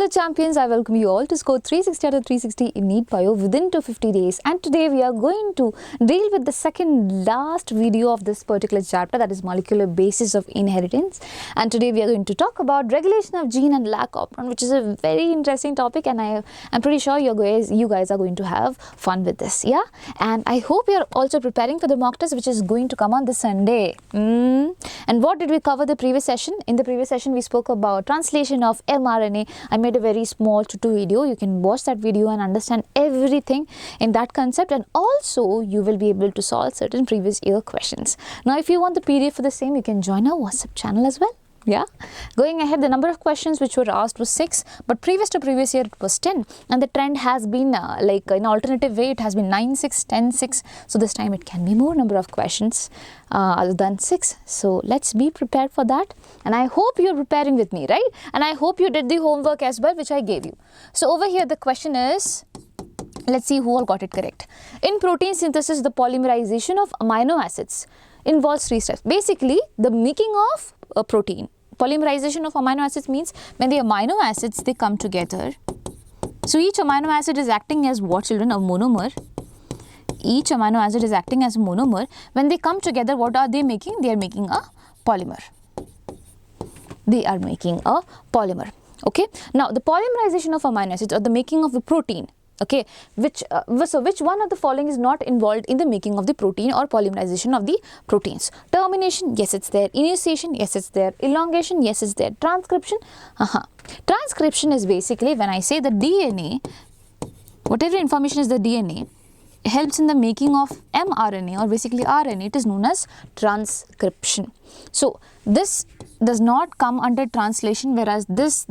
Hello champions, I welcome you all to score 360 out of 360 in NEET PYO within 250 days, and today we are going to deal with the second last video of this particular chapter, that is molecular basis of inheritance. And today we are going to talk about regulation of gene and Lac Operon, which is a very interesting topic, and I'm pretty sure you guys are going to have fun with this, yeah? And I hope you are also preparing for the mock test which is going to come on this Sunday. And what did we cover the previous session? In the previous session we spoke about translation of mRNA. I made a very small tutorial video. You can watch that video and understand everything in that concept, and also you will be able to solve certain previous year questions. Now if you want the PDF for the same, you can join our WhatsApp channel as well. Yeah, going ahead, the number of questions which were asked was 6, but previous to previous year it was 10, and the trend has been like in alternative way, it has been 9, 6, 10, 6. So this time it can be more number of questions other than 6. So let's be prepared for that, and I hope you're preparing with me, right? And I hope you did the homework as well, which I gave you. So over here the question is, let's see who all got it correct. In protein synthesis, the polymerization of amino acids involves 3 steps. Basically, the making of a protein. Polymerization of amino acids means when the amino acids, they come together. So each amino acid is acting as what, children? A monomer. Each amino acid is acting as a monomer. When they come together, what are they making? They are making a polymer. They are making a polymer. Okay. Now the polymerization of amino acids, or the making of the protein, okay, which one of the following is not involved in the making of the protein or polymerization of the proteins? Termination, yes it's there. Initiation, yes it's there. Elongation, yes it's there. Transcription, Transcription is basically when I say the DNA, whatever information is the DNA, helps in the making of mRNA or basically RNA, it is known as transcription. So this does not come under translation, whereas this,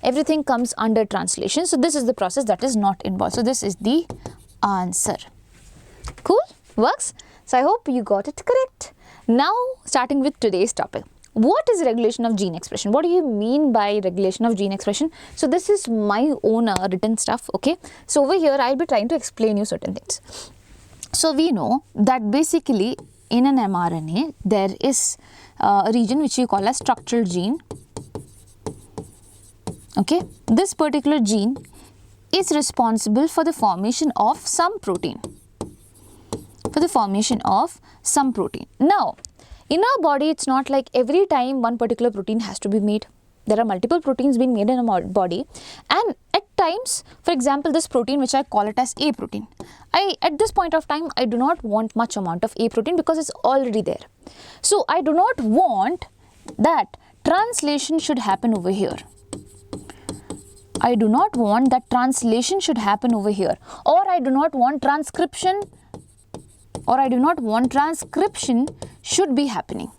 everything comes under translation. So this is the process that is not involved. So this is the answer. Cool? Works? So I hope you got it correct. Now starting with today's topic. What is regulation of gene expression? What do you mean by regulation of gene expression? So this is my own written stuff, okay? So over here I'll be trying to explain you certain things. So we know that basically in an mRNA there is a region which we call as structural gene. Okay, this particular gene is responsible for the formation of some protein. Now, in our body, it's not like every time one particular protein has to be made. There are multiple proteins being made in our body, and at times, for example, this protein which I call it as A protein, at this point of time I do not want much amount of A protein because it's already there. So I do not want that translation should happen over here. I do not want that translation should happen over here, or I do not want transcription, should be happening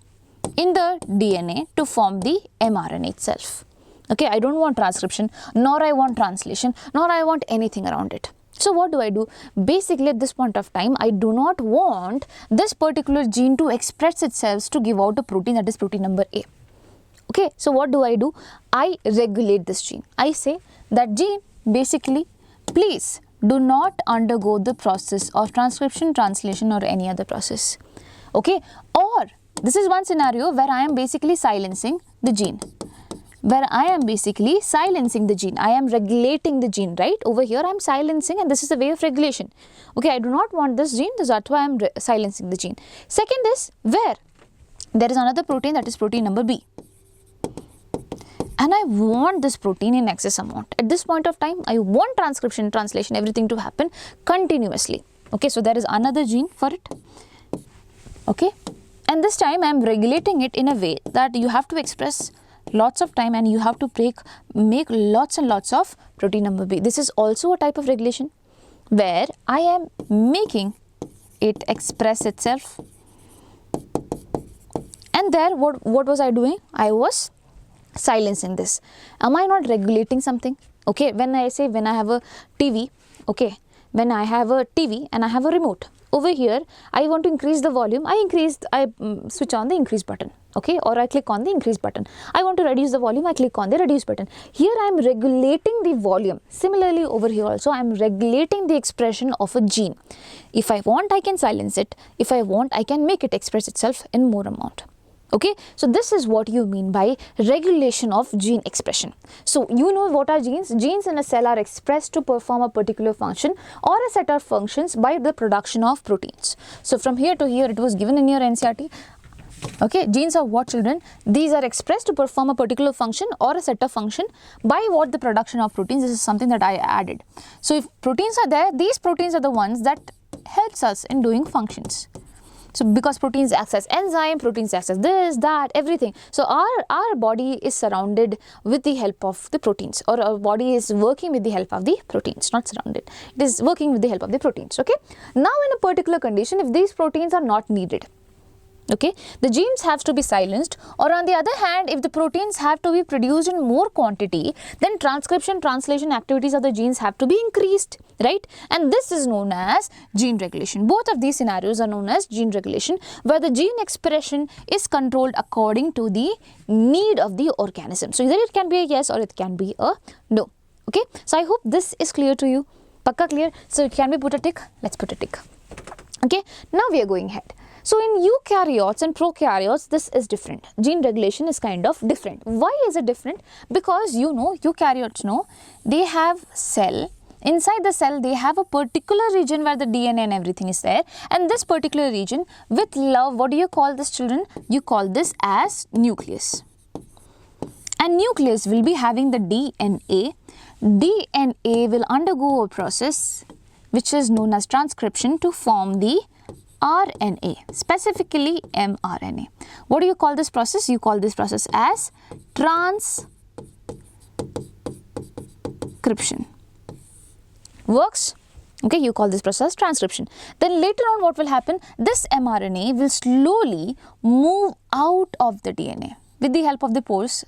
in the DNA to form the mRNA itself. Okay, I don't want transcription, nor I want translation, nor I want anything around it. So what do I do? Basically at this point of time, I do not want this particular gene to express itself to give out a protein, that is protein number A. Okay, so what do? I regulate this gene. I say that gene, basically, please do not undergo the process of transcription, translation or any other process. Okay, or this is one scenario where I am basically silencing the gene. I am regulating the gene, right? Over here I am silencing, and this is the way of regulation. Okay, I do not want this gene, that's why I am silencing the gene. Second is where there is another protein, that is protein number B. And I want this protein in excess amount. At this point of time, I want transcription, translation, everything to happen continuously. Okay, so there is another gene for it. Okay, and this time I am regulating it in a way that you have to express lots of time and you have to make lots and lots of protein number B. This is also a type of regulation where I am making it express itself. And there, what was I doing? I was silencing this. Am I not regulating something? Okay, when I have a TV, okay, when I have a TV and I have a remote, over here I want to increase the volume, I switch on the increase button, okay, or I click on the increase button. I want to reduce the volume, I click on the reduce button. Here I am regulating the volume. Similarly over here also I am regulating the expression of a gene. If I want, I can silence it. If I want, I can make it express itself in more amount. Okay, so this is what you mean by regulation of gene expression. So you know what are genes? Genes in a cell are expressed to perform a particular function or a set of functions by the production of proteins. So from here to here it was given in your NCERT. Okay, genes are what, children? These are expressed to perform a particular function or a set of function by what? The production of proteins. This is something that I added. So if proteins are there, these proteins are the ones that helps us in doing functions. So because proteins act as enzyme, proteins act as this, that, everything. So our body is surrounded with the help of the proteins, or our body is working with the help of the proteins, not surrounded. It is working with the help of the proteins, okay. Now in a particular condition, if these proteins are not needed, okay, the genes have to be silenced, or on the other hand, if the proteins have to be produced in more quantity, then transcription, translation activities of the genes have to be increased, right? And this is known as gene regulation. Both of these scenarios are known as gene regulation, where the gene expression is controlled according to the need of the organism. So either it can be a yes or it can be a no, okay. So I hope this is clear to you. Pakka clear? So can we put a tick? Let's put a tick. Okay, now we are going ahead. So in eukaryotes and prokaryotes, this is different. Gene regulation is kind of different. Why is it different? Because you know, eukaryotes, no, they have cell. Inside the cell, they have a particular region where the DNA and everything is there. And this particular region, with love, what do you call this, children? You call this as nucleus. And nucleus will be having the DNA. DNA will undergo a process which is known as transcription to form the RNA, specifically mRNA. What do you call this process? You call this process as transcription. Works? Okay, you call this process transcription. Then later on what will happen? This mRNA will slowly move out of the DNA with the help of the pores.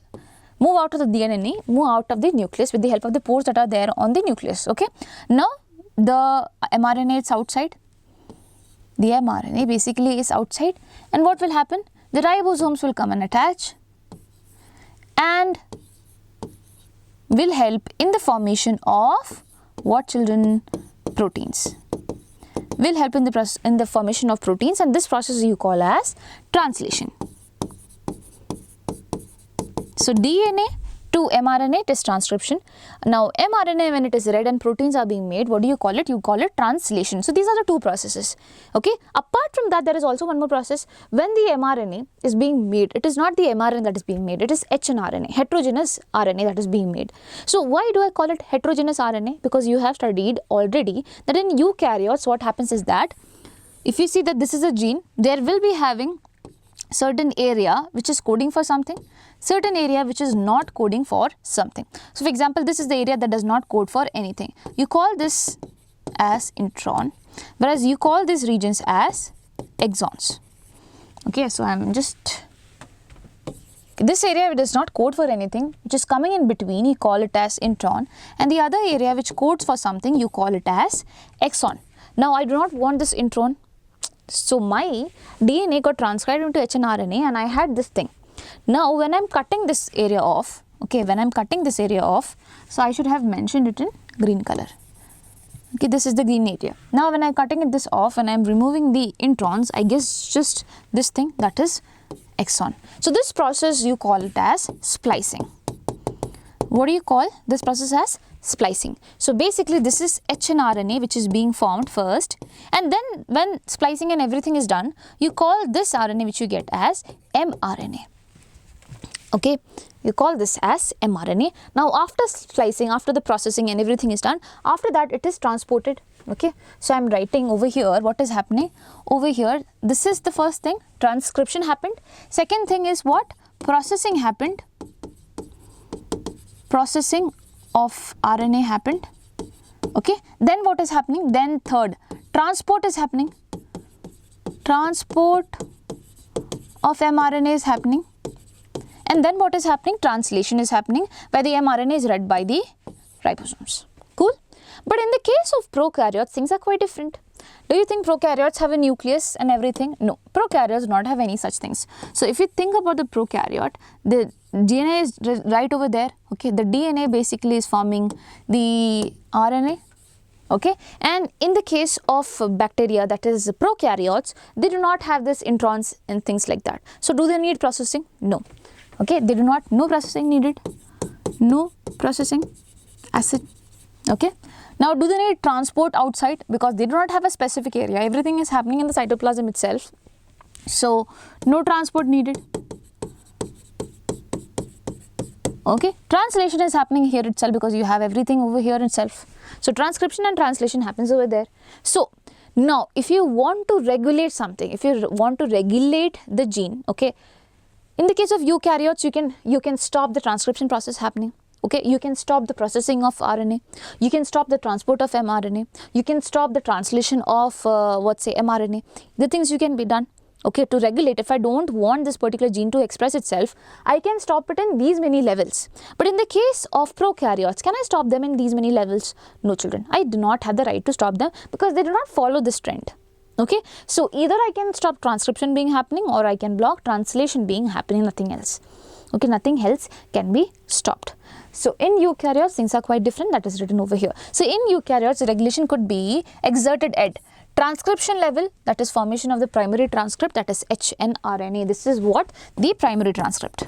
Move out of the DNA, move out of the nucleus with the help of the pores that are there on the nucleus. Okay. Now the mRNA is outside. The mRNA basically is outside, and what will happen? The ribosomes will come and attach and will help in the formation of what, children? Proteins. Will help in the formation of proteins, and this process you call as translation. So DNA to mRNA, it is transcription. Now mRNA, when it is read and proteins are being made, what do you call it? You call it translation. So these are the two processes. Okay. Apart from that, there is also one more process. When the mRNA is being made, it is not the mRNA that is being made, it is hnRNA, heterogeneous RNA that is being made. So why do I call it heterogeneous RNA? Because you have studied already that in eukaryotes, what happens is that if you see that this is a gene, there will be having certain area which is coding for something, certain area which is not coding for something. So for example, this is the area that does not code for anything. You call this as intron, whereas you call these regions as exons. Okay, so I'm just, this area which does not code for anything, which is coming in between, you call it as intron, and the other area which codes for something, you call it as exon. Now I do not want this intron. So my DNA got transcribed into hnRNA and I had this thing. Now when I'm cutting this area off, okay, when I'm cutting this area off, so I should have mentioned it in green color. Okay, this is the green area. Now when I'm cutting this off and I'm removing the introns, I guess just this thing, that is exon. So this process you call it as splicing. What do you call this process as? Splicing. So basically this is hnRNA which is being formed first, and then when splicing and everything is done, you call this RNA which you get as mRNA. Okay, you call this as mRNA. Now after splicing, after the processing and everything is done, after that it is transported. Okay, so I'm writing over here what is happening. Over here, this is the first thing, transcription happened. Second thing is what? Processing happened. Processing of RNA happened. Okay, then what is happening? Then third, transport is happening. Transport of mRNA is happening. And then what is happening? Translation is happening, where the mRNA is read by the ribosomes. Cool? But in the case of prokaryotes, things are quite different. Do you think prokaryotes have a nucleus and everything? No, prokaryotes do not have any such things. So if you think about the prokaryote, the DNA is right over there. Okay, the DNA basically is forming the RNA. Okay, and in the case of bacteria, that is prokaryotes, they do not have this introns and things like that. So do they need processing? No. Okay, they do not. No processing needed. No processing. Acid. Okay, now do they need transport outside? Because they do not have a specific area, everything is happening in the cytoplasm itself, so no transport needed. Okay, translation is happening here itself because you have everything over here itself, so transcription and translation happens over there. So now if you want to regulate something, if you want to regulate the gene, okay, in the case of eukaryotes, you can stop the transcription process happening. Okay, you can stop the processing of RNA, you can stop the transport of mRNA, you can stop the translation of mRNA. The things you can be done, okay, to regulate. If I don't want this particular gene to express itself, I can stop it in these many levels. But in the case of prokaryotes, can I stop them in these many levels? No, children, I do not have the right to stop them because they do not follow this trend. Okay, so either I can stop transcription being happening or I can block translation being happening, nothing else. Okay, nothing else can be stopped. So in eukaryotes, things are quite different, that is written over here. So in eukaryotes, the regulation could be exerted at transcription level, that is formation of the primary transcript, that is hnRNA. This is what the primary transcript.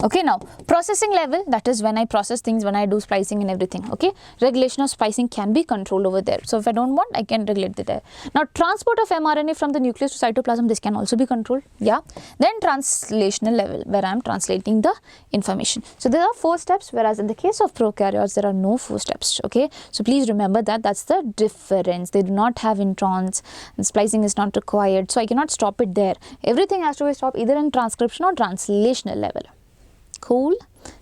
Okay, now processing level, that is when I process things, when I do splicing and everything. Okay, regulation of splicing can be controlled over there. So if I don't want, I can regulate it there. Now transport of mRNA from the nucleus to cytoplasm, this can also be controlled. Yeah, then translational level, where I am translating the information. So there are 4 steps, whereas in the case of prokaryotes there are no 4 steps. Okay, so please remember that that's the difference. They do not have introns and splicing is not required, so I cannot stop it there. Everything has to be stopped either in transcription or translational level. Cool.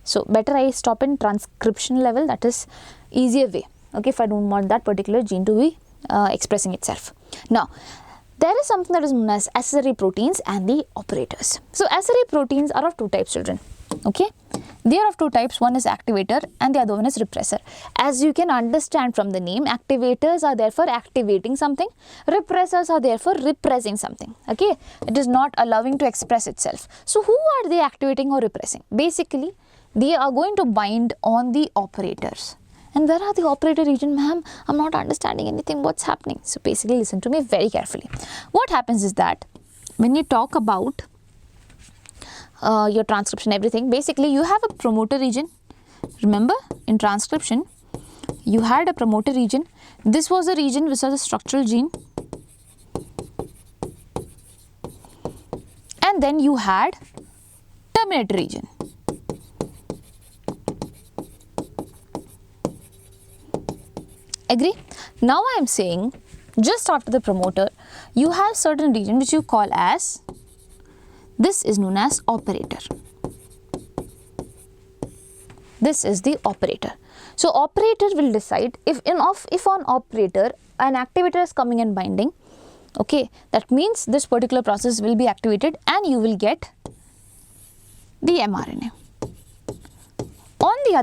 So better I stop in transcription level, that is easier way. Okay, if I don't want that particular gene to be expressing itself. Now there is something that is known as accessory proteins and the operators. So accessory proteins are of 2 types, children. Okay, they are of 2 types. One is activator and the other one is repressor. As you can understand from the name, activators are there for activating something, repressors are there for repressing something. Okay, it is not allowing to express itself. So who are they activating or repressing? Basically they are going to bind on the operators. And where are the operator region, ma'am? I'm not understanding anything, what's happening? So basically listen to me very carefully. What happens is that when you talk about your transcription, everything, basically you have a promoter region. Remember, in transcription you had a promoter region. This was a region which was a structural gene, and then you had terminator region. Agree? Now I am saying just after the promoter you have certain region which you call as, this is known as operator. This is the operator. So operator will decide if on operator an activator is coming and binding. Okay, that means this particular process will be activated and you will get the mRNA. On the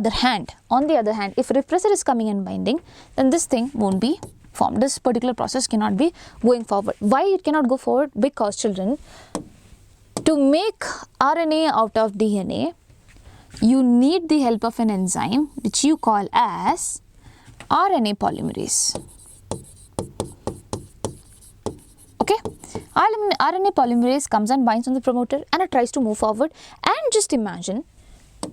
other hand, if repressor is coming and binding, then this thing won't be formed. This particular process cannot be going forward. Why it cannot go forward? Because, children, to make RNA out of DNA, you need the help of an enzyme which you call as RNA polymerase. Okay, RNA polymerase comes and binds on the promoter and it tries to move forward. And just imagine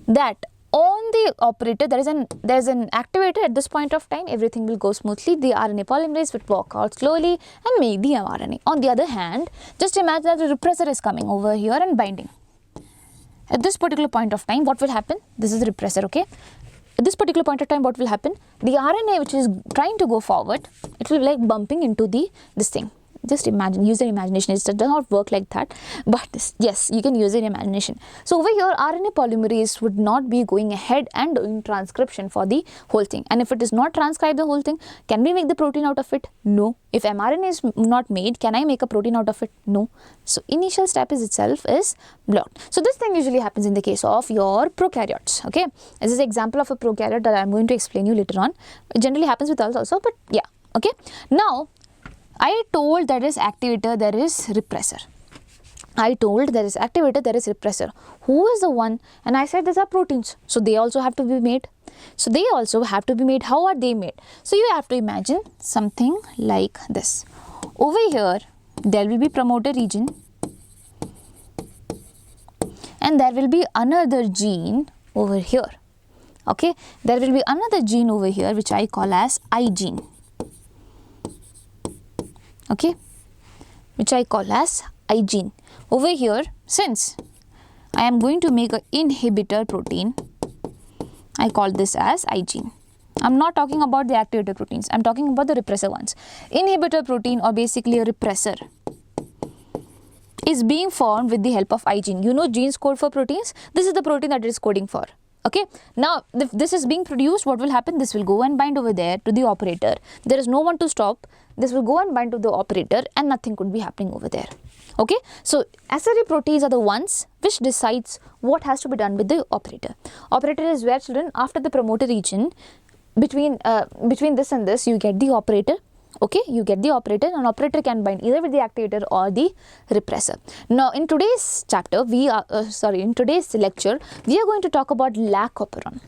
that on the operator there is an activator. At this point of time everything will go smoothly. The RNA polymerase will walk out slowly and make the mRNA. On the other hand, just imagine that the repressor is coming over here and binding. At this particular point of time, what will happen? This is the repressor, okay? At this particular point of time, what will happen? The RNA which is trying to go forward, it will be like bumping into this thing. Just imagine, use your imagination. It does not work like that, but yes, you can use your imagination. So over here, RNA polymerase would not be going ahead and doing transcription for the whole thing. And if it is not transcribed the whole thing, can we make the protein out of it? No. If mRNA is not made, can I make a protein out of it? No. So initial step itself is blocked. So this thing usually happens in the case of your prokaryotes. Okay, this is an example of a prokaryote that I am going to explain you later on. It generally happens with us also, but yeah. Okay. Now, I told there is activator, there is repressor. I told there is activator, there is repressor. Who is the one? And I said these are proteins. So they also have to be made. So they also have to be made. How are they made? So you have to imagine something like this. Over here, there will be promoter region, and there will be another gene over here. Okay, there will be another gene over here which I call as I gene. Okay, which I call as I gene. Over here, since I am going to make an inhibitor protein, I call this as I gene. I am not talking about the activator proteins, I am talking about the repressor ones. Inhibitor protein, or basically a repressor, is being formed with the help of I gene. You know genes code for proteins? This is the protein that it is coding for. Okay, now if this is being produced, what will happen? This will go and bind over there to the operator. There is no one to stop. This will go and bind to the operator and nothing could be happening over there. Okay, so accessory proteins are the ones which decides what has to be done with the operator. Operator is where, children, after the promoter region, between this and this, you get the operator. Okay, you get the operator, and operator can bind either with the activator or the repressor. Now in today's chapter, in today's lecture, we are going to talk about Lac Operon,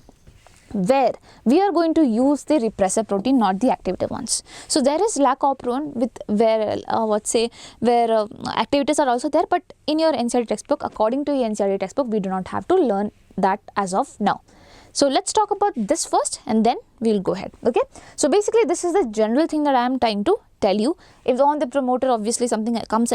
where we are going to use the repressor protein, not the activator ones. So there is Lac Operon with where activators are also there, but in your NCERT textbook, according to your NCERT textbook, we do not have to learn that as of now. So let's talk about this first and then we'll go ahead. Okay, so basically this is the general thing that I am trying to tell you. If on the promoter, obviously something comes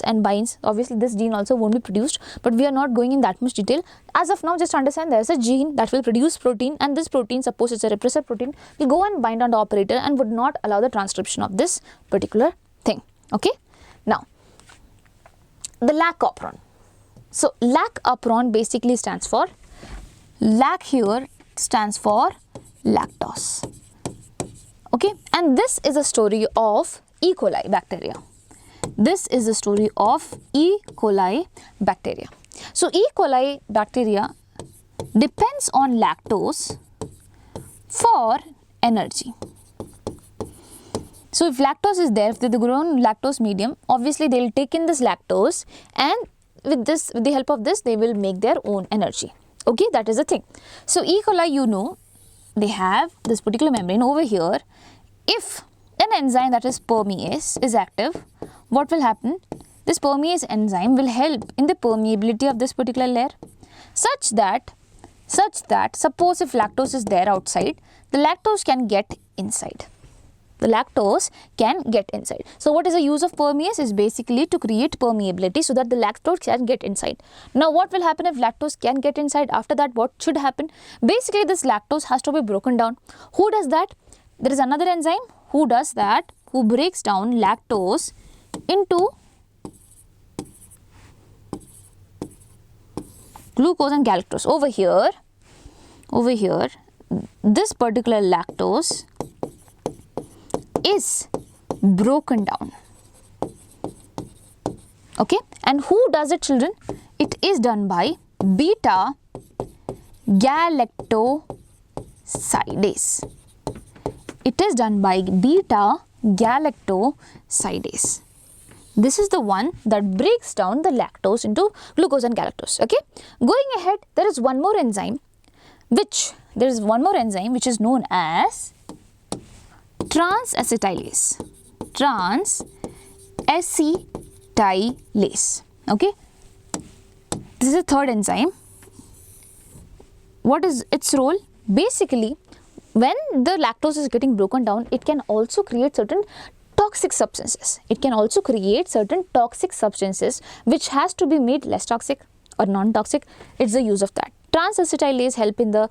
and binds, obviously this gene also won't be produced, but we are not going in that much detail. As of now, just understand there is a gene that will produce protein, and this protein, suppose it's a repressor protein, will go and bind on the operator and would not allow the transcription of this particular thing. Okay, now the Lac Operon. So Lac Operon basically stands for, Lac here stands for lactose. Okay, and this is a story of E. coli bacteria. This is the story of E. coli bacteria. So E. coli bacteria depends on lactose for energy. So if lactose is there, if they grow in lactose medium, obviously they will take in this lactose, and with the help of this, they will make their own energy. Okay, that is the thing. So E. coli, you know, they have this particular membrane over here. If an enzyme, that is permease, is active, what will happen? This permease enzyme will help in the permeability of this particular layer, such that suppose if lactose is there outside, the lactose can get inside. The lactose can get inside. So what is the use of permease? Is basically to create permeability so that the lactose can get inside. Now what will happen if lactose can get inside? After that, what should happen? Basically this lactose has to be broken down. Who does that? There is another enzyme who does that, who breaks down lactose into glucose and galactose. Over here, this particular lactose is broken down. Okay, and who does it, children? It is done by beta galactosidase. It is done by beta galactosidase. This is the one that breaks down the lactose into glucose and galactose. Okay, going ahead, there is one more enzyme which is known as transacetylase. Transacetylase. Okay, this is the third enzyme. What is its role? Basically, when the lactose is getting broken down, it can also create certain toxic substances. It can also create certain toxic substances which has to be made less toxic or non-toxic. It's the use of that. Transacetylase help in the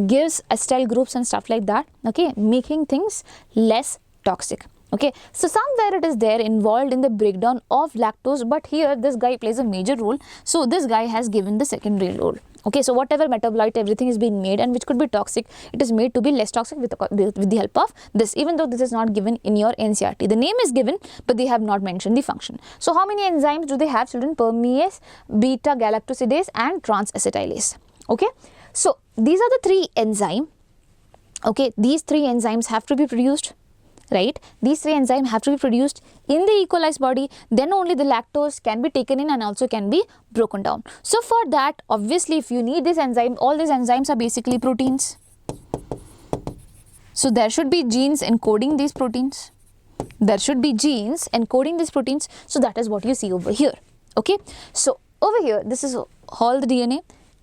gives acetyl groups and stuff like that. Okay, making things less toxic. Okay, so somewhere it is there involved in the breakdown of lactose, but here this guy plays a major role. So this guy has given the secondary role. Okay, so whatever metabolite, everything is being made and which could be toxic, it is made to be less toxic with the help of this, even though this is not given in your NCERT. The name is given, but they have not mentioned the function. So how many enzymes do they have, children? Permease, beta galactosidase and transacetylase. Okay, so these are the three enzymes. Okay, these three enzymes have to be produced. right? These 3 enzymes have to be produced in the E. coli's body, then only the lactose can be taken in and also can be broken down. So for that, obviously, if you need this enzyme, all these enzymes are basically proteins. So there should be genes encoding these proteins. There should be genes encoding these proteins. So that is what you see over here. Okay. So over here, this is all the DNA.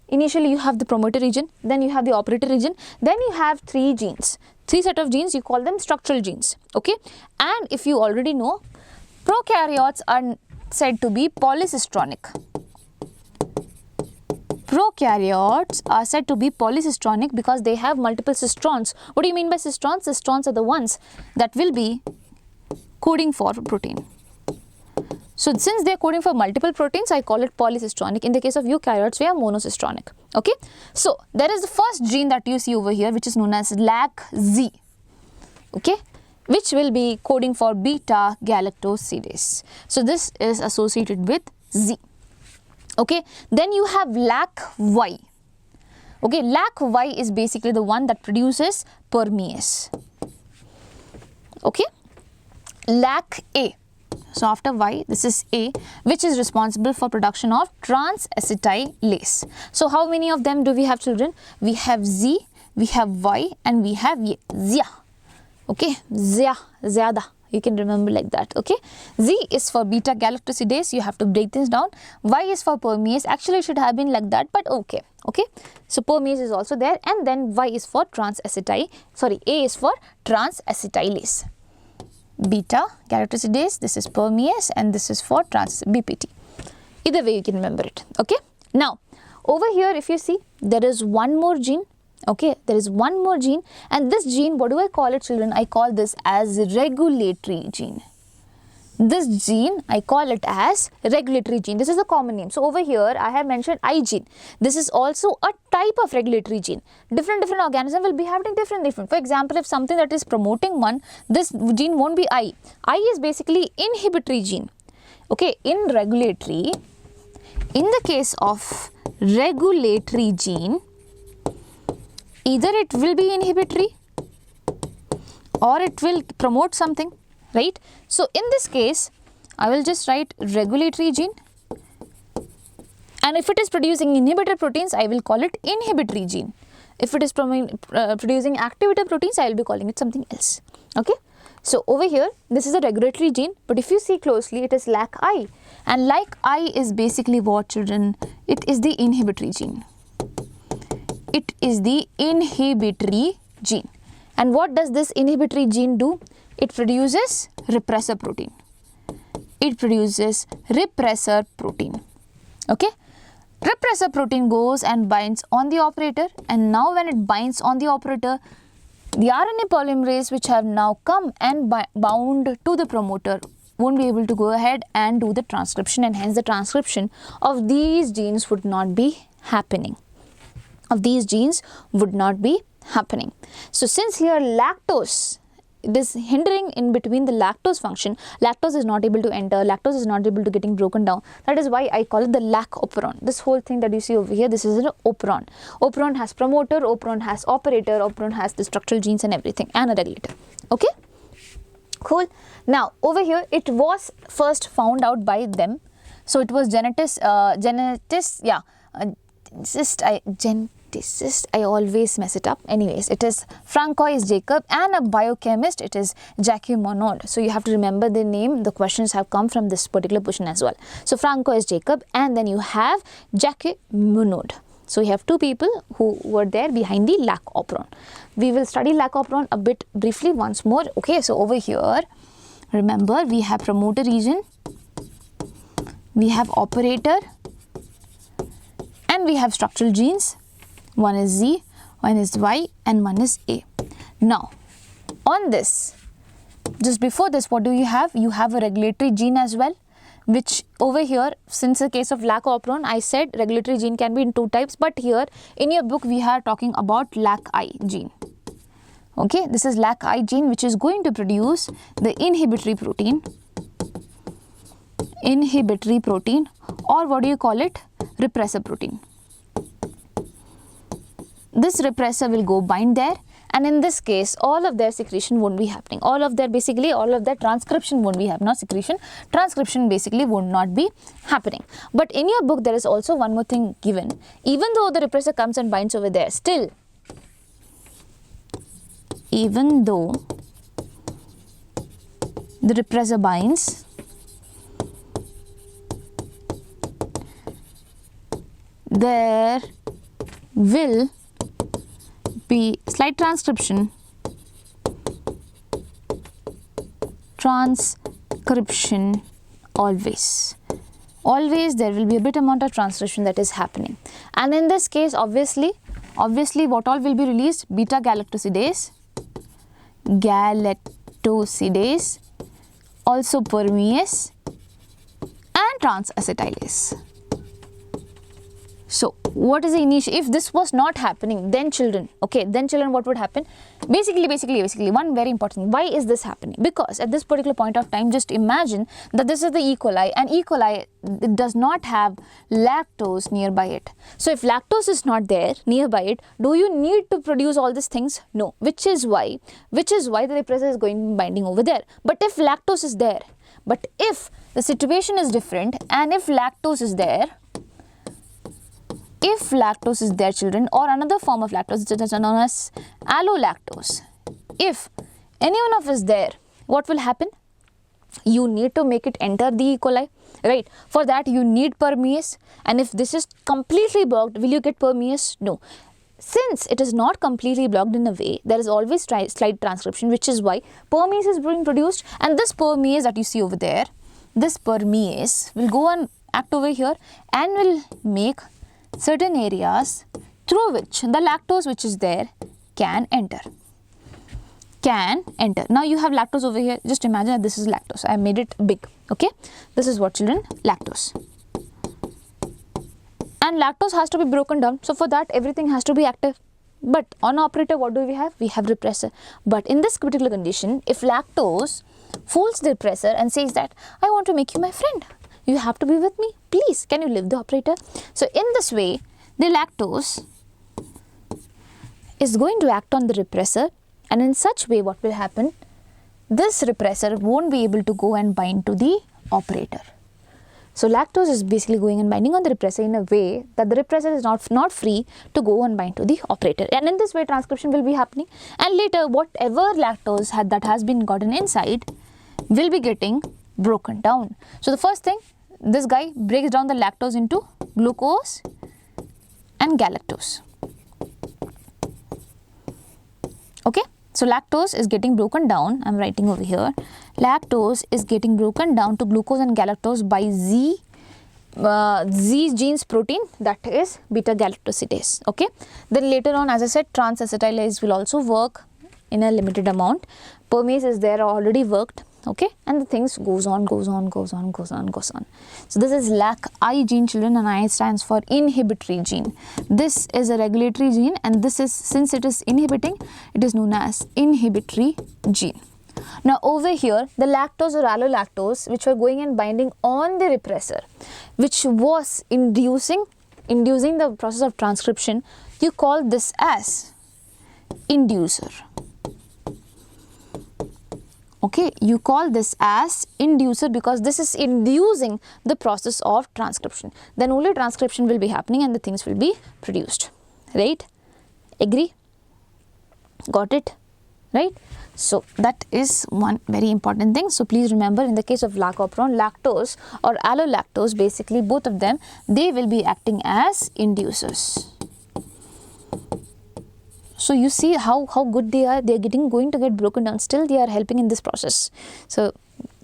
Initially, you have the promoter region, then you have the operator region, then you have 3 genes. 3 set of genes, you call them structural genes. Okay. And if you already know, prokaryotes are said to be polycistronic. Prokaryotes are said to be polycistronic because they have multiple cistrons. What do you mean by cistrons? Cistrons are the ones that will be coding for protein. So since they are coding for multiple proteins, I call it polycistronic. In the case of eukaryotes, we are monocistronic. Okay. So there is the first gene that you see over here, which is known as LAC-Z. Okay, which will be coding for beta galactosidase. So this is associated with Z. Okay, then you have LAC-Y. Okay, LAC-Y is basically the one that produces permease. Okay, LAC-A. So after Y, this is A, which is responsible for production of trans-acetylase. So how many of them do we have, children? We have Z, we have Y, and we have Zia. Okay, Zia, Zyada. You can remember like that. Okay, Z is for beta galactosidase. You have to break this down. Y is for permease. Actually, it should have been like that, but okay. Okay, so permease is also there, and then Y is for A is for trans-acetylase. Beta galactosidase, this is permease, and this is for BPT. Either way, you can remember it. Okay, now over here, if you see, there is one more gene. Okay, there is one more gene, and this gene, what do I call it, children? I call this as regulatory gene. This gene, I call it as regulatory gene. This is a common name. So over here, I have mentioned I gene. This is also a type of regulatory gene. Different organisms will be having different. For example, if something that is promoting one, this gene won't be I. I is basically inhibitory gene. Okay, in regulatory, in the case of regulatory gene, either it will be inhibitory or it will promote something, right? So in this case, I will just write regulatory gene, and if it is producing inhibitor proteins, I will call it inhibitory gene. If it is producing activator proteins, I will be calling it something else. Okay. So over here, this is a regulatory gene, but if you see closely, it is LAC-I, and LAC-I is basically what, children? It is the inhibitory gene. It is the inhibitory gene. And what does this inhibitory gene do? It produces repressor protein. It produces repressor protein. Okay. Repressor protein goes and binds on the operator, and now when it binds on the operator, the RNA polymerase which have now come and bound to the promoter won't be able to go ahead and do the transcription, and hence the transcription of these genes would not be happening. So since here lactose, it is hindering in between the lactose function, lactose is not able to enter, lactose is not able to getting broken down. That is why I call it the Lac Operon. This whole thing that you see over here, this is an operon. Operon has promoter, operon has operator, operon has the structural genes and everything, and a regulator. Okay, cool. Now over here, it was first found out by them. So it was I always mess it up. Anyways, it is Francois Jacob, and a biochemist, it is Jacques Monod. So you have to remember the name. The questions have come from this particular portion as well. So Francois Jacob, and then you have Jacques Monod. So you have two people who were there behind the Lac Operon. We will study Lac Operon a bit briefly once more. Okay, so over here, remember, we have promoter region, we have operator, and we have structural genes. One is Z, one is Y, and one is A. Now, on this, just before this, what do you have? You have a regulatory gene as well, which over here, since the case of Lac Operon, I said regulatory gene can be in 2 types, but here in your book, we are talking about LAC-I gene. Okay, this is LAC-I gene, which is going to produce the inhibitory protein, or what do you call it? Repressor protein. This repressor will go bind there, and in this case all of their secretion won't be happening, all of their transcription won't be happening, not secretion, transcription basically would not be happening. But in your book there is also one more thing given. Even though the repressor comes and binds over there, still, even though the repressor binds, there will be slight transcription always there will be a bit amount of transcription that is happening. And in this case obviously what all will be released? Beta galactosidase, also permease and trans-acetylase. So what is the initial? If this was not happening, then children, what would happen? Basically one very important thing. Why is this happening? Because at this particular point of time, just imagine that this is the E. coli, and E. coli, it does not have lactose nearby it. So if lactose is not there nearby it, do you need to produce all these things? No, which is why the repressor is going binding over there. But if lactose is there, but if the situation is different, and if lactose is there, children, or another form of lactose, which is known as allolactose, if any one of is there, what will happen? You need to make it enter the E. coli, right? For that you need permease, and if this is completely blocked, will you get permease? No. Since it is not completely blocked in a way, there is always slight transcription, which is why permease is being produced, and this permease that you see over there, this permease will go and act over here and will make certain areas through which the lactose which is there can enter. Now you have lactose over here. Just imagine that this is lactose. I made it big. Okay, this is what, children? Lactose. And lactose has to be broken down. So for that everything has to be active. But on operator, what do we have? We have repressor. But in this particular condition, if lactose fools the repressor and says that I want to make you my friend, you have to be with me, please, can you leave the operator? So in this way, the lactose is going to act on the repressor, and in such way what will happen? This repressor won't be able to go and bind to the operator. So lactose is basically going and binding on the repressor in a way that the repressor is not free to go and bind to the operator, and in this way transcription will be happening, and later whatever lactose that has been gotten inside will be getting broken down. So the first thing, this guy breaks down the lactose into glucose and galactose. Okay, so lactose is getting broken down. I'm writing over here. Lactose is getting broken down to glucose and galactose by Z genes protein, that is beta galactosidase. Okay, then later on, as I said, trans-acetylase will also work in a limited amount. Permease is there, already worked. Okay, and the things goes on. So this is Lac I gene, children, and I stands for inhibitory gene. This is a regulatory gene, and this is, since it is inhibiting, it is known as inhibitory gene. Now over here, the lactose or allolactose, which were going and binding on the repressor, which was inducing the process of transcription, you call this as inducer. Okay, you call this as inducer because this is inducing the process of transcription. Then only transcription will be happening and the things will be produced. Right? Agree? Got it? Right? So that is one very important thing. So please remember, in the case of Lac Operon, lactose or allolactose, basically both of them, they will be acting as inducers. So you see how good they are. They are going to get broken down. Still they are helping in this process. So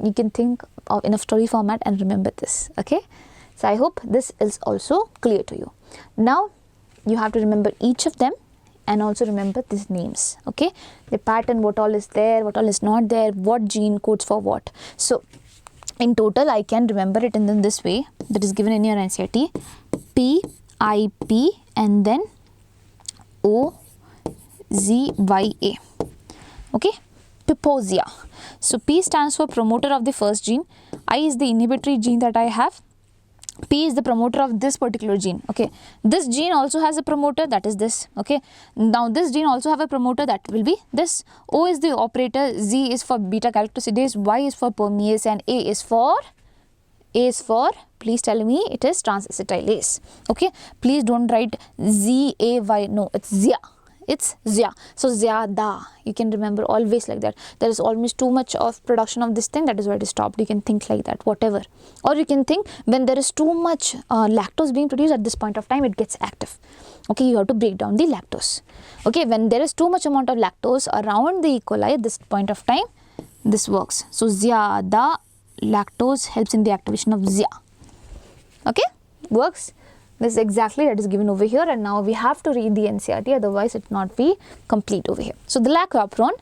you can think of in a story format and remember this. Okay. So I hope this is also clear to you. Now you have to remember each of them and also remember these names. Okay. The pattern, what all is there, what all is not there, what gene codes for what. So in total I can remember it in this way that is given in your NCERT. P, I, P and then O, Z, Y, A. Okay, Piposia. So P stands for promoter of the first gene. I is the inhibitory gene that I have. P is the promoter of this particular gene. Okay, this gene also has a promoter, that is this. Okay, now this gene also have a promoter, that will be this. O is the operator, Z is for beta galactosidase, Y is for permease, and A is for please tell me it is transacetylase. Okay, please don't write Z-A-Y, no, it's ZIA. It's ZIA. So ZIADA, you can remember always like that. There is almost too much of production of this thing, that is why it is stopped. You can think like that, whatever. Or you can think when there is too much lactose being produced at this point of time, it gets active. Okay, you have to break down the lactose. Okay, when there is too much amount of lactose around the E. coli at this point of time, this works. So ZIADA, lactose helps in the activation of ZIA. Okay, works. This is exactly that is given over here, and now we have to read the NCERT, otherwise it not be complete over here. So the Lac Operon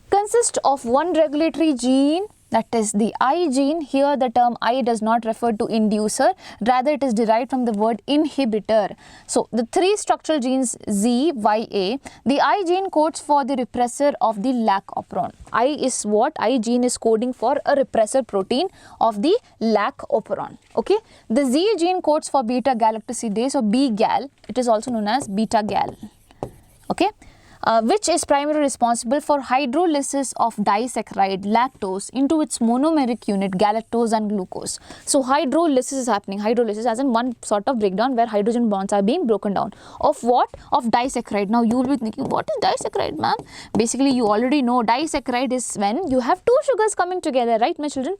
consists of one regulatory gene, that is the I gene. Here the term I does not refer to inducer, rather it is derived from the word inhibitor. So the three structural genes Z, Y, A, the I gene codes for the repressor of the Lac Operon. I is what? I gene is coding for a repressor protein of the Lac Operon. Okay, the Z gene codes for beta galactosidase or B-gal, it is also known as beta-gal. Okay, which is primarily responsible for hydrolysis of disaccharide lactose into its monomeric unit galactose and glucose. So hydrolysis is happening. Hydrolysis as in one sort of breakdown where hydrogen bonds are being broken down. Of what? Of disaccharide. Now you will be thinking, what is disaccharide, ma'am? Basically you already know disaccharide is when you have two sugars coming together, right, my children?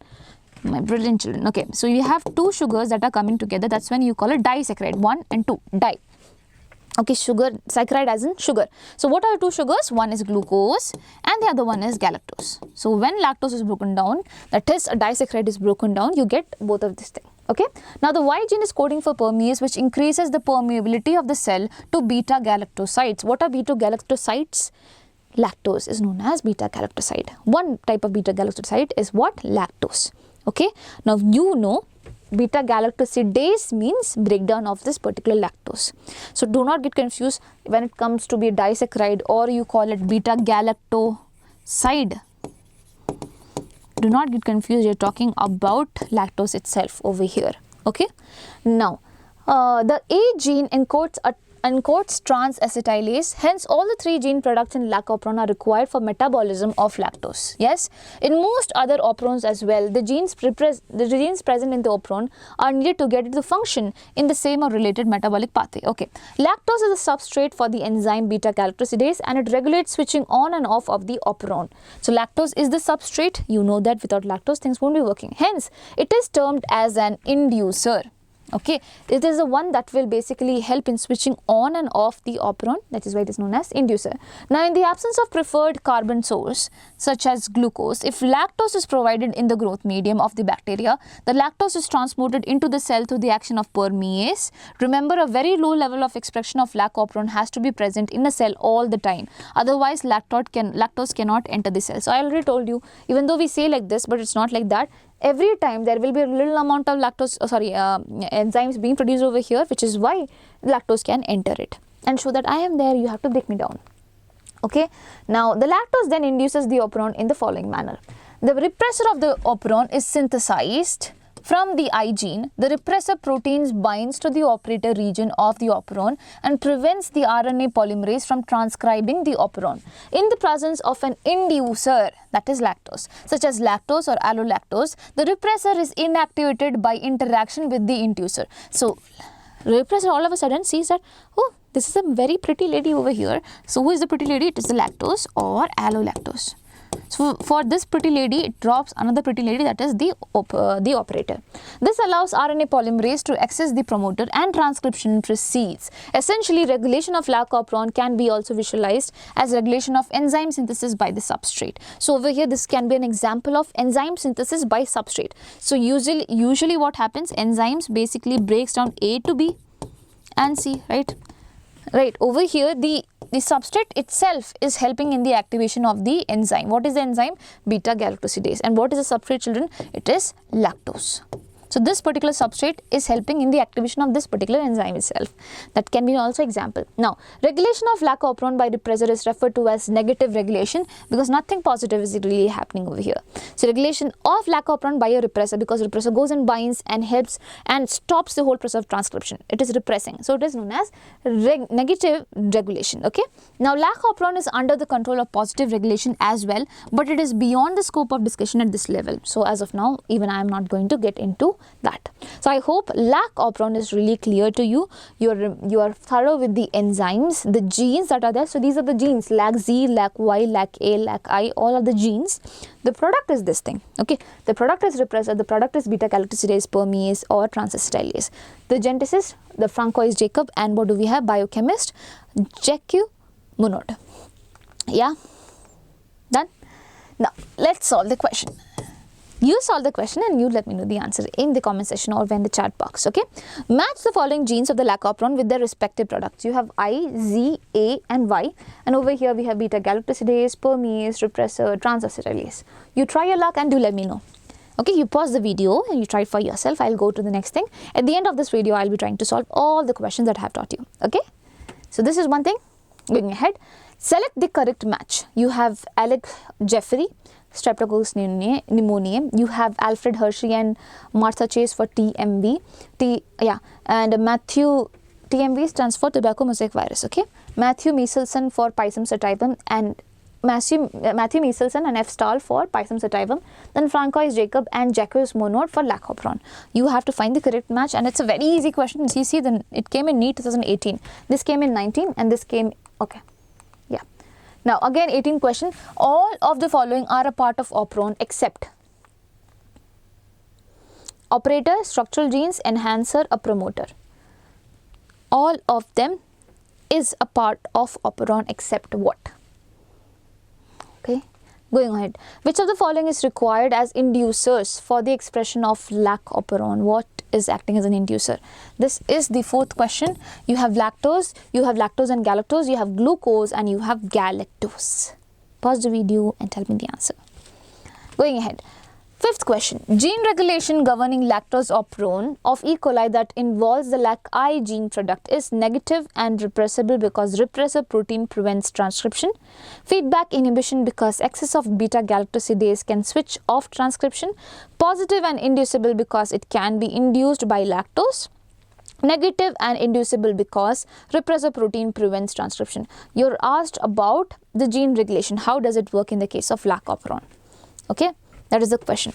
My brilliant children. Okay, so you have two sugars that are coming together. That's when you call it disaccharide. 1 and 2, di. Okay, sugar, saccharide as in sugar. So what are the two sugars? One is glucose and the other one is galactose. So when lactose is broken down, that is a disaccharide is broken down, you get both of this thing. Okay. Now the Y gene is coding for permease, which increases the permeability of the cell to beta galactosides. What are beta galactosides? Lactose is known as beta galactoside. One type of beta galactoside is what? Lactose. Okay. Now you know beta galactosidase means breakdown of this particular lactose. So do not get confused when it comes to be a disaccharide or you call it beta galactoside. Do not get confused, you are talking about lactose itself over here. Okay. Now the A gene encodes transacetylase, hence all the three gene products in Lac Operon are required for metabolism of lactose. Yes, in most other operons as well, the genes present in the operon are needed to get it to function in the same or related metabolic pathway. Okay, lactose is a substrate for the enzyme beta galactosidase and it regulates switching on and off of the operon. So lactose is the substrate. You know that without lactose things won't be working. Hence, it is termed as an inducer. Okay, it is the one that will basically help in switching on and off the operon, that is why it is known as inducer. Now in the absence of preferred carbon source such as glucose, if lactose is provided in the growth medium of the bacteria, the lactose is transmuted into the cell through the action of permease. Remember, a very low level of expression of Lac Operon has to be present in a cell all the time, otherwise lactose cannot enter the cell. So I already told you, even though we say like this, but it's not like that. Every time there will be a little amount of enzymes being produced over here, which is why lactose can enter it. And show that I am there, you have to break me down. Okay. Now the lactose then induces the operon in the following manner. The repressor of the operon is synthesized from the I gene. The repressor proteins binds to the operator region of the operon and prevents the RNA polymerase from transcribing the operon. In the presence of an inducer, that is lactose, such as lactose or allolactose, the repressor is inactivated by interaction with the inducer. So repressor all of a sudden sees that, oh, this is a very pretty lady over here. So who is the pretty lady? It is the lactose or allolactose. So for this pretty lady, it drops another pretty lady, that is the operator. This allows RNA polymerase to access the promoter and transcription proceeds. Essentially, regulation of Lac Operon can be also visualized as regulation of enzyme synthesis by the substrate. So over here, this can be an example of enzyme synthesis by substrate. So usually what happens, enzymes basically breaks down A to B and C, right? Right, over here the substrate itself is helping in the activation of the enzyme. What is the enzyme? Beta galactosidase. And what is the substrate, children? It is lactose. So this particular substrate is helping in the activation of this particular enzyme itself. That can be also example. Now, regulation of Lac Operon by repressor is referred to as negative regulation because nothing positive is really happening over here. So regulation of Lac Operon by a repressor, because repressor goes and binds and helps and stops the whole process of transcription. It is repressing. So it is known as negative regulation. Okay. Now Lac Operon is under the control of positive regulation as well, but it is beyond the scope of discussion at this level. So as of now, even I am not going to get into that. So I hope Lac Operon is really clear to you. You are thorough with the enzymes, the genes that are there. So these are the genes, Lac Z, Lac Y, Lac A, Lac I, all of the genes. The product is this thing. Okay. The product is repressor, the product is beta-galactosidase, permease or transacetylase. The genticist, the Francois-Jacob, and what do we have? Biochemist, Jacques Monod. Yeah, done. Now let's solve the question. You solve the question and you let me know the answer in the comment section or in the chat box. Okay, match the following genes of the Lac Operon with their respective products. You have I, Z, A and Y, and over here we have beta-galactosidase, permease, repressor, transacetylase. You try your luck and do let me know. Okay, you pause the video and you try it for yourself. I'll go to the next thing. At the end of this video, I'll be trying to solve all the questions that I have taught you. Okay, so this is one thing. Going ahead, select the correct match. You have Alec Jeffrey, Streptococcus pneumoniae. You have Alfred Hershey and Martha Chase for TMV. And Matthew, TMV stands for tobacco mosaic virus. Okay, Matthew Michelson for Pisum sativum and Matthew Michelson and F. Stahl for Pisum sativum. Then Francois-Jacob and Jacques Monod for Lac Operon. You have to find the correct match, and it's a very easy question. See, then it came in NEET 2018. This came in 19 and this came, okay. Yeah. Now again 18 question. All of the following are a part of operon except operator, structural genes, enhancer, a promoter. All of them is a part of operon except what? Okay, going ahead. Which of the following is required as inducers for the expression of Lac Operon? What is acting as an inducer? This is the fourth question. You have lactose and galactose, you have glucose and you have galactose. Pause the video and tell me the answer. Going ahead. Fifth question. Gene regulation governing lactose operon of E. coli that involves the Lac I gene product is negative and repressible because repressor protein prevents transcription. Feedback inhibition because excess of beta-galactosidase can switch off transcription. Positive and inducible because it can be induced by lactose. Negative and inducible because repressor protein prevents transcription. You're asked about the gene regulation. How does it work in the case of Lac Operon? Okay. That is the question.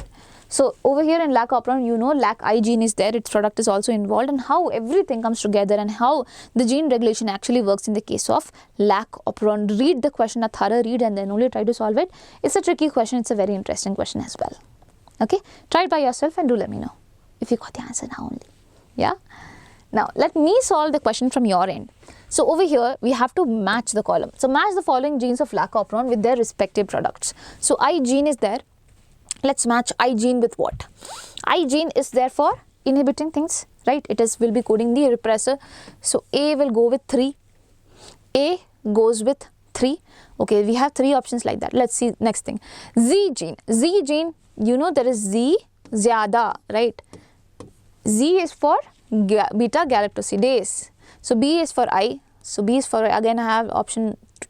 So over here in Lac Operon, you know Lac I gene is there, its product is also involved, and how everything comes together and how the gene regulation actually works in the case of Lac Operon. Read the question, a thorough read, and then only try to solve it. It's a tricky question, it's a very interesting question as well. Okay, try it by yourself and do let me know if you got the answer now only. Yeah. Now let me solve the question from your end. So over here we have to match the column. So match the following genes of Lac Operon with their respective products. So I gene is there. Let's match I gene with what? I gene is there for inhibiting things, right? It will be coding the repressor. So A will go with 3. A goes with 3. Okay, we have 3 options like that. Let's see next thing. Z gene. Z gene, you know there is Z, zyada, right? Z is for beta-galactosidase. So B is for I. So B is for, again I have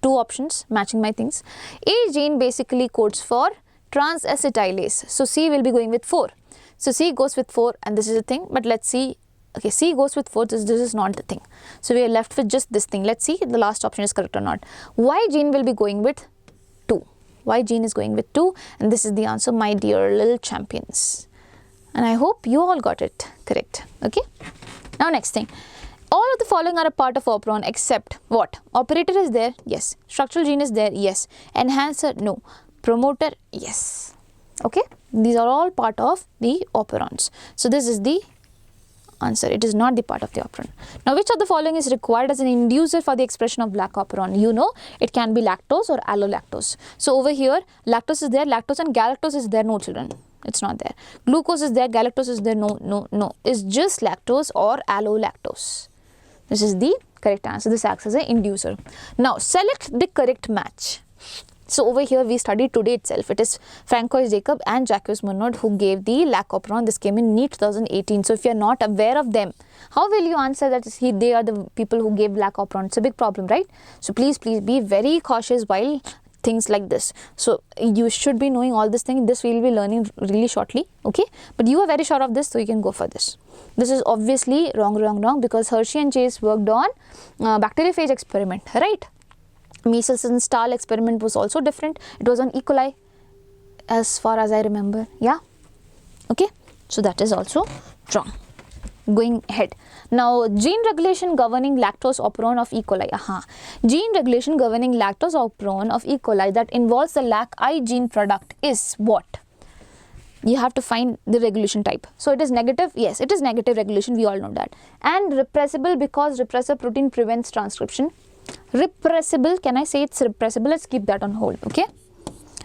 two options matching my things. A gene basically codes for transacetylase. So C will be going with 4. So C goes with 4 and this is the thing, but let's see. Okay, C goes with 4, this is not the thing. So we are left with just this thing. Let's see if the last option is correct or not. Y gene will be going with 2. Y gene is going with 2 and this is the answer, my dear little champions. And I hope you all got it correct. Okay. Now next thing. All of the following are a part of operon except what? Operator is there? Yes. Structural gene is there? Yes. Enhancer? No. Promoter? Yes. Okay. These are all part of the operons. So this is the answer. It is not the part of the operon. Now which of the following is required as an inducer for the expression of Lac Operon? You know it can be lactose or allolactose. So over here lactose is there, lactose and galactose is there. No children. It's not there. Glucose is there, galactose is there. No. It's just lactose or allolactose. This is the correct answer. This acts as an inducer. Now select the correct match. So over here we studied today itself. It is Francois Jacob and Jacques Monod who gave the Lac Operon. This came in NEET 2018. So if you are not aware of them, how will you answer that they are the people who gave Lac Operon? It's a big problem, right? So please be very cautious while things like this. So you should be knowing all this thing. This we will be learning really shortly, okay? But you are very sure of this, so you can go for this. This is obviously wrong because Hershey and Chase worked on bacteriophage experiment, right? Measles and Stahl experiment was also different. It was on E. coli as far as I remember. Yeah, okay, so that is also wrong. Going ahead, now gene regulation governing lactose operon of E. coli. Gene regulation governing lactose operon of E. coli that involves the LAC-I gene product is what? You have to find the regulation type. So it is negative. Yes, it is negative regulation, we all know that. And repressible because repressor protein prevents transcription. Repressible, can I say it's repressible? Let's keep that on hold, okay?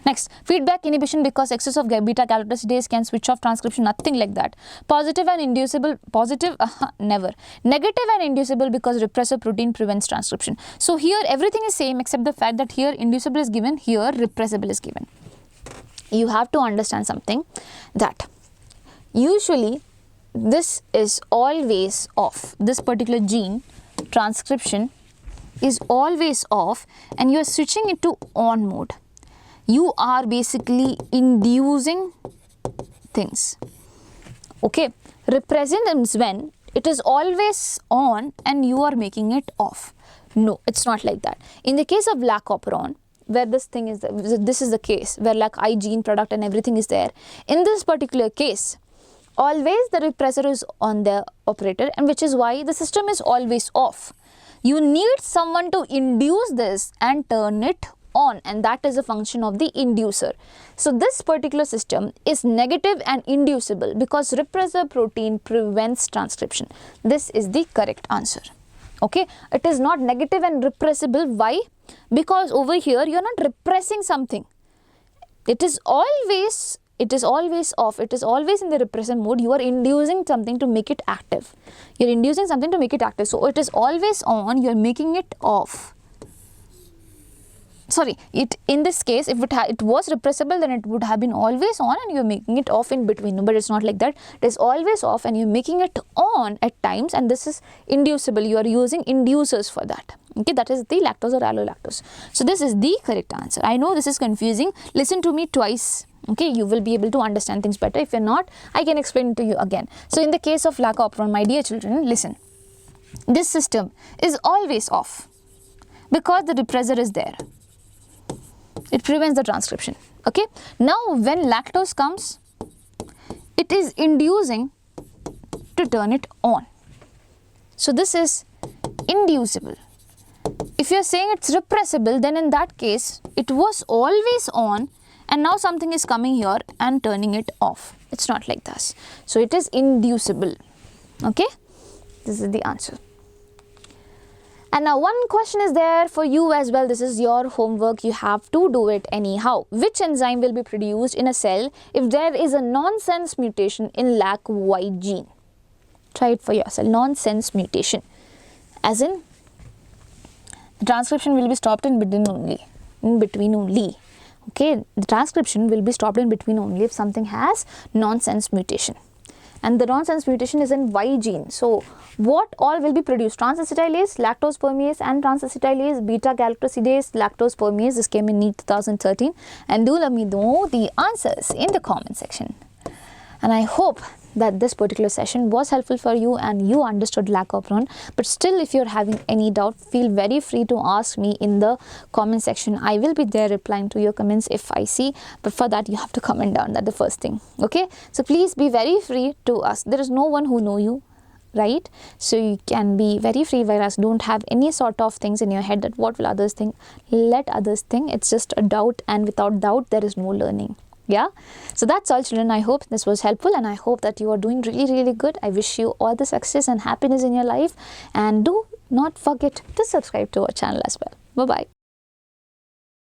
Next, feedback inhibition because excess of beta galactosidase can switch off transcription, nothing like that. Positive and inducible, never. Negative and inducible because repressor protein prevents transcription. So here everything is same except the fact that here inducible is given, here repressible is given. You have to understand something, that usually this is always off. This particular gene transcription is always off and you are switching it to on mode. You are basically inducing things, okay? Repression is when it is always on and you are making it off. No, it's not like that. In the case of Lac Operon, where this thing is, this is the case where LAC-I gene product and everything is there. In this particular case, always the repressor is on the operator, and which is why the system is always off. You need someone to induce this and turn it on, and that is a function of the inducer. So this particular system is negative and inducible because repressor protein prevents transcription. This is the correct answer, okay? It is not negative and repressible. Why? Because over here you are not repressing something. It is always off. It is always in the repressor mode. You are inducing something to make it active. You are inducing something to make it active. So it is always on. You are making it off. Sorry, in this case, if it was repressible, then it would have been always on and you are making it off in between. No, but it's not like that. It is always off and you are making it on at times, and this is inducible. You are using inducers for that. Okay, that is the lactose or allolactose. So this is the correct answer. I know this is confusing. Listen to me twice. Okay, you will be able to understand things better. If you're not, I can explain it to you again. So in the case of Lac Operon, my dear children, listen. This system is always off because the repressor is there. It prevents the transcription. Okay, now when lactose comes, it is inducing to turn it on. So this is inducible. If you are saying it's repressible, then in that case it was always on and now something is coming here and turning it off. It's not like this. So it is inducible. Okay, this is the answer. And now one question is there for you as well. This is your homework. You have to do it anyhow. Which enzyme will be produced in a cell if there is a nonsense mutation in LAC-Y gene? Try it for yourself. Nonsense mutation. As in, transcription will be stopped in between only. In between only. Okay, the transcription will be stopped in between only if something has nonsense mutation. And the nonsense mutation is in Y gene. So what all will be produced? Transacetylase, lactose permease and transacetylase, beta galactosidase, lactose permease. This came in NEET 2013. And do let me know the answers in the comment section. And I hope that this particular session was helpful for you and you understood Lac Operon. But still, if you're having any doubt, feel very free to ask me in the comment section. I will be there replying to your comments if I see. But for that, you have to comment down. That's the first thing. Okay. So please be very free to ask. There is no one who knows you, right? So you can be very free, whereas don't have any sort of things in your head that what will others think. Let others think. It's just a doubt, and without doubt, there is no learning. Yeah, so that's all, children. I hope this was helpful and I hope that you are doing really good. I wish you all the success and happiness in your life, and do not forget to subscribe to our channel as well. Bye bye.